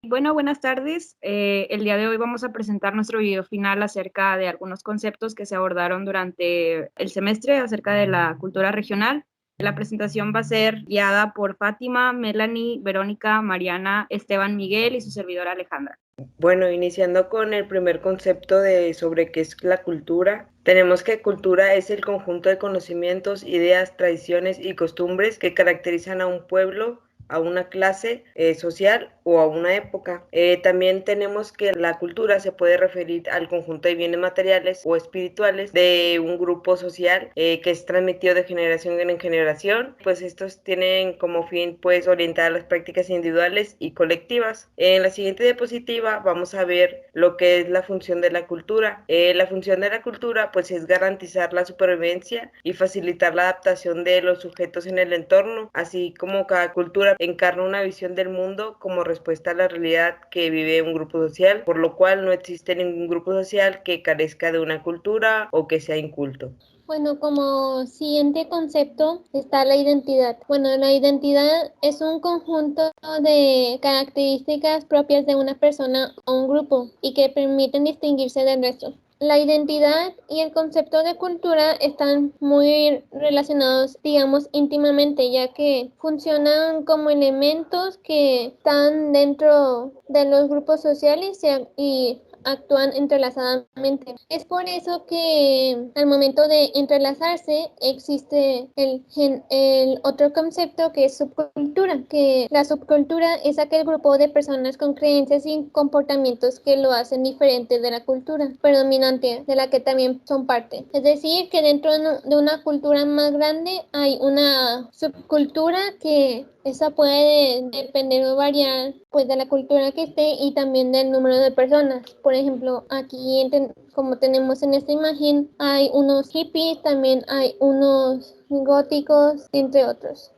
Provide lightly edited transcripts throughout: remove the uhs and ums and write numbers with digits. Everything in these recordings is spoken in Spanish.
Bueno, buenas tardes. El día de hoy vamos a presentar nuestro video final acerca de algunos conceptos que se abordaron durante el semestre acerca de la cultura regional. La presentación va a ser guiada por Fátima, Melanie, Verónica, Mariana, Esteban, Miguel y su servidora Alejandra. Bueno, iniciando con el primer concepto de sobre qué es la cultura, tenemos que cultura es el conjunto de conocimientos, ideas, tradiciones y costumbres que caracterizan a un pueblo, a una clase social o a una época. También tenemos que la cultura se puede referir al conjunto de bienes materiales o espirituales de un grupo social que es transmitido de generación en generación. Pues estos tienen como fin pues orientar las prácticas individuales y colectivas. En la siguiente diapositiva vamos a ver lo que es la función de la cultura. La función de la cultura pues es garantizar la supervivencia y facilitar la adaptación de los sujetos en el entorno, así como cada cultura encarna una visión del mundo como respuesta a la realidad que vive un grupo social, por lo cual no existe ningún grupo social que carezca de una cultura o que sea inculto. Bueno, como siguiente concepto está la identidad. Bueno, la identidad es un conjunto de características propias de una persona o un grupo y que permiten distinguirse del resto. La identidad y el concepto de cultura están muy relacionados, digamos, íntimamente, ya que funcionan como elementos que están dentro de los grupos sociales y actúan entrelazadamente. Es por eso que al momento de entrelazarse existe el otro concepto que es subcultura, que la subcultura es aquel grupo de personas con creencias y comportamientos que lo hacen diferente de la cultura predominante de la que también son parte. Es decir, que dentro de una cultura más grande hay una subcultura que esa puede depender o variar pues de la cultura que esté y también del número de personas. Por ejemplo, aquí como tenemos en esta imagen, hay unos hippies, también hay unos góticos, entre otros.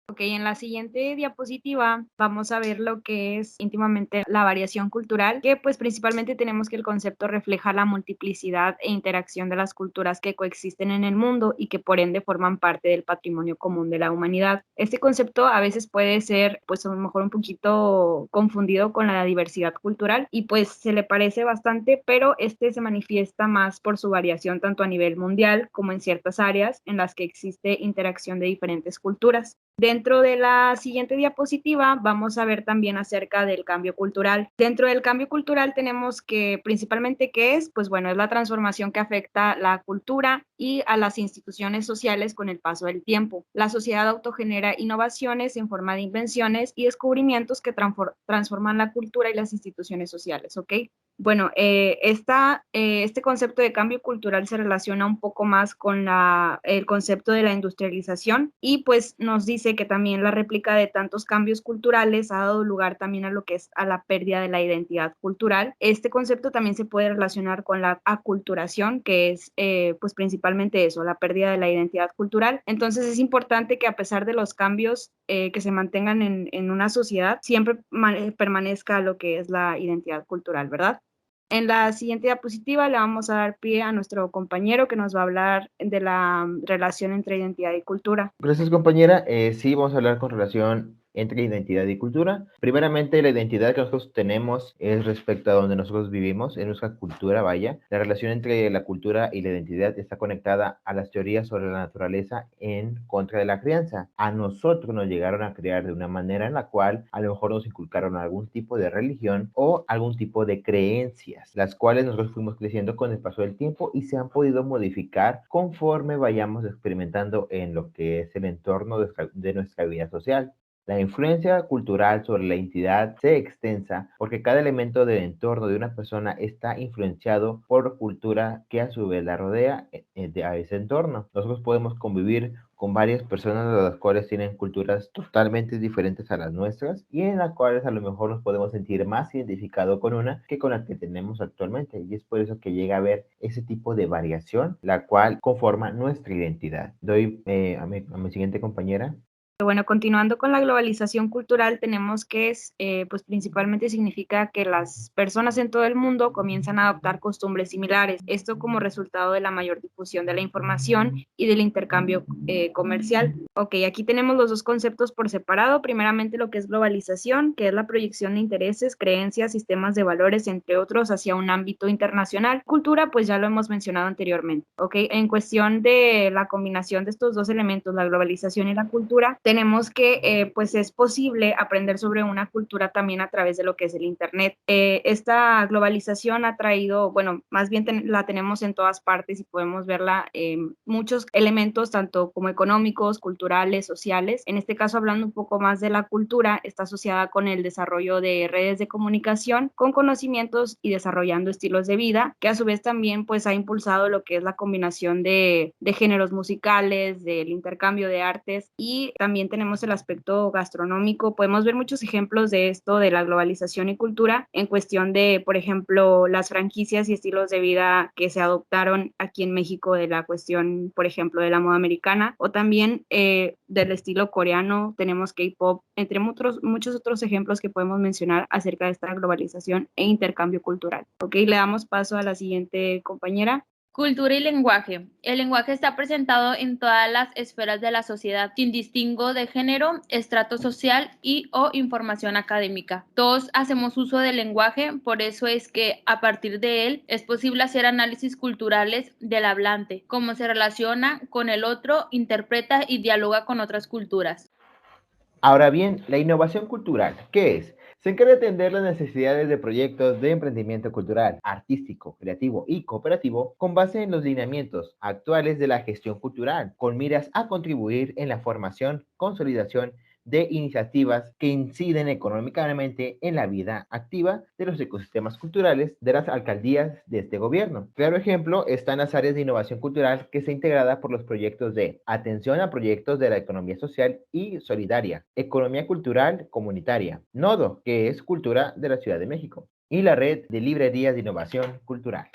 Ok, en la siguiente diapositiva vamos a ver lo que es íntimamente la variación cultural, que pues principalmente tenemos que el concepto refleja la multiplicidad e interacción de las culturas que coexisten en el mundo y que por ende forman parte del patrimonio común de la humanidad. Este concepto a veces puede ser pues a lo mejor un poquito confundido con la diversidad cultural y pues se le parece bastante, pero este se manifiesta más por su variación tanto a nivel mundial como en ciertas áreas en las que existe interacción de diferentes culturas. Dentro de la siguiente diapositiva vamos a ver también acerca del cambio cultural. Dentro del cambio cultural tenemos que principalmente qué es, pues bueno, es la transformación que afecta la cultura y a las instituciones sociales con el paso del tiempo. La sociedad autogenera innovaciones en forma de invenciones y descubrimientos que transforman la cultura y las instituciones sociales, ¿ok? Bueno, este concepto de cambio cultural se relaciona un poco más con el concepto de la industrialización y pues nos dice que también la réplica de tantos cambios culturales ha dado lugar también a lo que es a la pérdida de la identidad cultural. Este concepto también se puede relacionar con la aculturación, que es pues principalmente eso, la pérdida de la identidad cultural. Entonces es importante que a pesar de los cambios que se mantengan en una sociedad, siempre permanezca lo que es la identidad cultural, ¿verdad? En la siguiente diapositiva le vamos a dar pie a nuestro compañero que nos va a hablar de la relación entre identidad y cultura. Gracias, compañera. Sí, vamos a hablar con relación entre identidad y cultura. Primeramente, la identidad que nosotros tenemos es respecto a donde nosotros vivimos, en nuestra cultura, vaya. La relación entre la cultura y la identidad está conectada a las teorías sobre la naturaleza en contra de la crianza. A nosotros nos llegaron a criar de una manera en la cual a lo mejor nos inculcaron algún tipo de religión o algún tipo de creencias, las cuales nosotros fuimos creciendo con el paso del tiempo y se han podido modificar conforme vayamos experimentando en lo que es el entorno de nuestra vida social. La influencia cultural sobre la identidad se extensa porque cada elemento del entorno de una persona está influenciado por cultura que a su vez la rodea a ese entorno. Nosotros podemos convivir con varias personas las cuales tienen culturas totalmente diferentes a las nuestras y en las cuales a lo mejor nos podemos sentir más identificados con una que con la que tenemos actualmente, y es por eso que llega a haber ese tipo de variación la cual conforma nuestra identidad. Doy a mi siguiente compañera. Bueno, continuando con la globalización cultural, tenemos que pues principalmente significa que las personas en todo el mundo comienzan a adoptar costumbres similares. Esto como resultado de la mayor difusión de la información y del intercambio comercial. Ok, aquí tenemos los dos conceptos por separado. Primeramente lo que es globalización, que es la proyección de intereses, creencias, sistemas de valores, entre otros, hacia un ámbito internacional. Cultura, pues ya lo hemos mencionado anteriormente. Ok, en cuestión de la combinación de estos dos elementos, la globalización y la cultura, tenemos que pues es posible aprender sobre una cultura también a través de lo que es el Internet. Esta globalización ha traído, bueno, más bien la tenemos en todas partes y podemos verla en muchos elementos, tanto como económicos, culturales, sociales. En este caso, hablando un poco más de la cultura, está asociada con el desarrollo de redes de comunicación, con conocimientos y desarrollando estilos de vida, que a su vez también pues ha impulsado lo que es la combinación de géneros musicales, del intercambio de artes, y también tenemos el aspecto gastronómico. Podemos ver muchos ejemplos de esto, de la globalización y cultura, en cuestión de, por ejemplo, las franquicias y estilos de vida que se adoptaron aquí en México, de la cuestión, por ejemplo, de la moda americana, o también del estilo coreano. Tenemos K-pop, entre muchos otros ejemplos que podemos mencionar acerca de esta globalización e intercambio cultural. Ok, le damos paso a la siguiente compañera. Cultura y lenguaje. El lenguaje está presentado en todas las esferas de la sociedad, sin distingo de género, estrato social y o información académica. Todos hacemos uso del lenguaje, por eso es que a partir de él es posible hacer análisis culturales del hablante, cómo se relaciona con el otro, interpreta y dialoga con otras culturas. Ahora bien, la innovación cultural, ¿qué es? Se encarga de atender las necesidades de proyectos de emprendimiento cultural, artístico, creativo y cooperativo con base en los lineamientos actuales de la gestión cultural, con miras a contribuir en la formación, consolidación de iniciativas que inciden económicamente en la vida activa de los ecosistemas culturales de las alcaldías de este gobierno. Claro ejemplo están las áreas de innovación cultural que está integrada por los proyectos de atención a proyectos de la economía social y solidaria, economía cultural comunitaria, Nodo, que es cultura de la Ciudad de México, y la red de librerías de innovación cultural.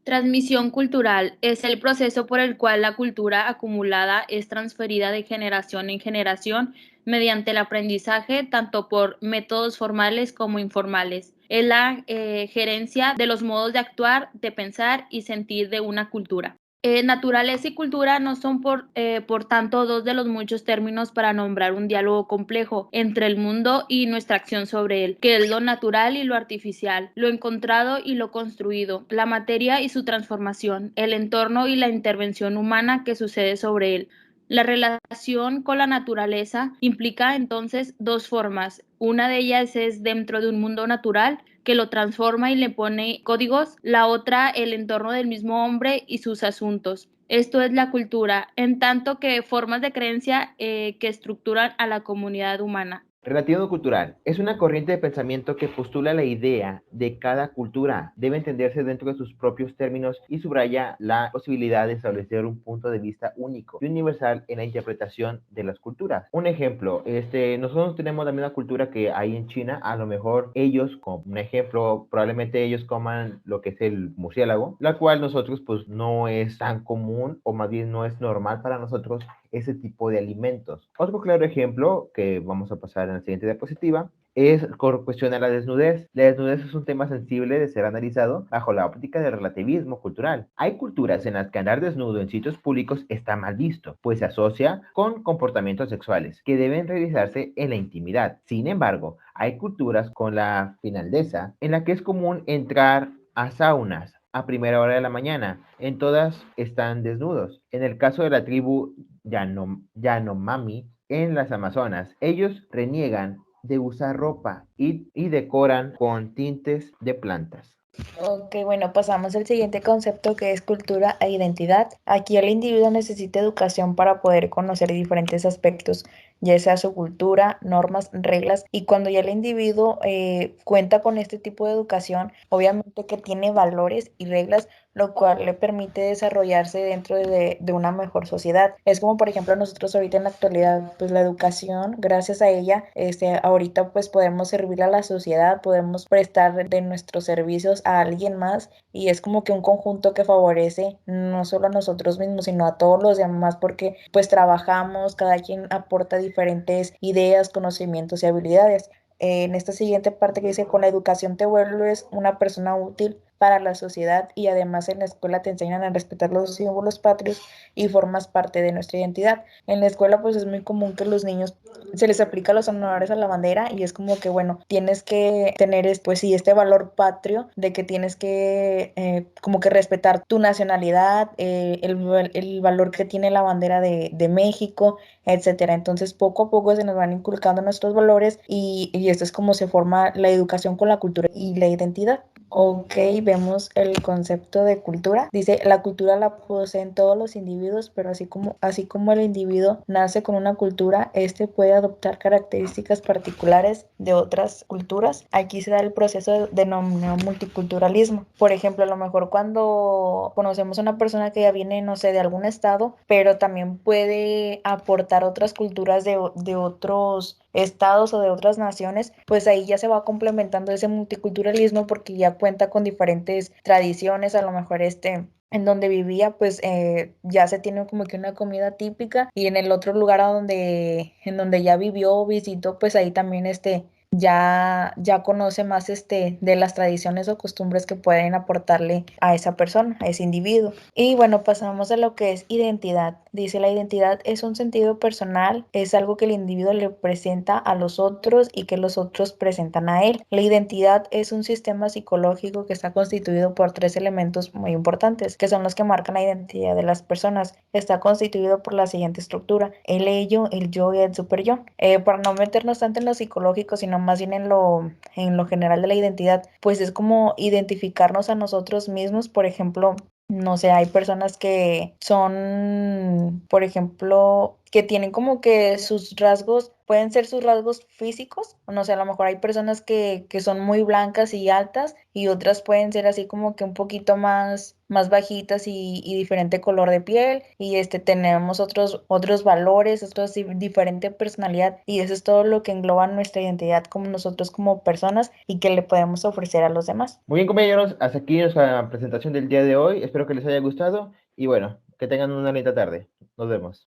Transmisión cultural es el proceso por el cual la cultura acumulada es transferida de generación en generación mediante el aprendizaje, tanto por métodos formales como informales. Es la gerencia de los modos de actuar, de pensar y sentir de una cultura. Naturaleza y cultura no son por tanto dos de los muchos términos para nombrar un diálogo complejo entre el mundo y nuestra acción sobre él, que es lo natural y lo artificial, lo encontrado y lo construido, la materia y su transformación, el entorno y la intervención humana que sucede sobre él. La relación con la naturaleza implica entonces dos formas. Una de ellas es dentro de un mundo natural que lo transforma y le pone códigos. La otra, el entorno del mismo hombre y sus asuntos. Esto es la cultura, en tanto que formas de creencia que estructuran a la comunidad humana. Relativismo cultural es una corriente de pensamiento que postula la idea de cada cultura debe entenderse dentro de sus propios términos y subraya la posibilidad de establecer un punto de vista único y universal en la interpretación de las culturas. Un ejemplo, nosotros tenemos la misma cultura que hay en China, a lo mejor ellos, como un ejemplo, probablemente ellos coman lo que es el murciélago, la cual nosotros pues no es tan común o más bien no es normal para nosotros ese tipo de alimentos. Otro claro ejemplo que vamos a pasar en la siguiente diapositiva es cuestionar la desnudez. La desnudez es un tema sensible de ser analizado bajo la óptica del relativismo cultural. Hay culturas en las que andar desnudo en sitios públicos está mal visto, pues se asocia con comportamientos sexuales que deben realizarse en la intimidad. Sin embargo, hay culturas con la finlandesa en la que es común entrar a saunas a primera hora de la mañana. En todas están desnudos. En el caso de la tribu Yanomami en las Amazonas, ellos reniegan de usar ropa y decoran con tintes de plantas. Ok, bueno, pasamos al siguiente concepto que es cultura e identidad. Aquí el individuo necesita educación para poder conocer diferentes aspectos, ya sea su cultura, normas, reglas, y cuando ya el individuo cuenta con este tipo de educación, obviamente que tiene valores y reglas, lo cual le permite desarrollarse dentro de una mejor sociedad. Es como, por ejemplo, nosotros ahorita en la actualidad, pues la educación, gracias a ella, ahorita pues podemos servir a la sociedad, podemos prestar de nuestros servicios a alguien más y es como que un conjunto que favorece no solo a nosotros mismos, sino a todos los demás porque pues trabajamos, cada quien aporta diferentes ideas, conocimientos y habilidades. En esta siguiente parte que dice, con la educación te vuelves una persona útil para la sociedad y además en la escuela te enseñan a respetar los símbolos patrios y formas parte de nuestra identidad. En la escuela pues es muy común que los niños se les aplica los honores a la bandera y es como que bueno, tienes que tener pues sí, este valor patrio de que tienes que como que respetar tu nacionalidad, el valor que tiene la bandera de México, etcétera. Entonces poco a poco se nos van inculcando nuestros valores y esto es como se forma la educación con la cultura y la identidad. Ok, vemos el concepto de cultura. Dice, la cultura la poseen todos los individuos, pero así como el individuo nace con una cultura, este puede adoptar características particulares de otras culturas. Aquí se da el proceso denominado multiculturalismo. Por ejemplo, a lo mejor cuando conocemos a una persona que ya viene, no sé, de algún estado, pero también puede aportar otras culturas de otros estados o de otras naciones, pues ahí ya se va complementando ese multiculturalismo porque ya cuenta con diferentes tradiciones, a lo mejor en donde vivía, pues ya se tiene como que una comida típica y en el otro lugar en donde ya vivió, visitó, pues ahí también ya conoce más de las tradiciones o costumbres que pueden aportarle a esa persona, a ese individuo. Y bueno, pasamos a lo que es identidad. Dice, la identidad es un sentido personal, es algo que el individuo le presenta a los otros y que los otros presentan a él. La identidad es un sistema psicológico que está constituido por 3 elementos muy importantes, que son los que marcan la identidad de las personas. Está constituido por la siguiente estructura: el ello, el yo y el superyo. Para no meternos tanto en lo psicológico, sino más bien en lo general de la identidad, pues es como identificarnos a nosotros mismos. Por ejemplo, no sé, hay personas que son, por ejemplo, que tienen como que sus rasgos, pueden ser sus rasgos físicos, o no sé, a lo mejor hay personas que son muy blancas y altas y otras pueden ser así como que un poquito más bajitas y diferente color de piel y tenemos otros valores, diferente personalidad y eso es todo lo que engloba nuestra identidad como nosotros como personas y que le podemos ofrecer a los demás. Muy bien, compañeros, hasta aquí nuestra presentación del día de hoy. Espero que les haya gustado y bueno, que tengan una linda tarde. Nos vemos.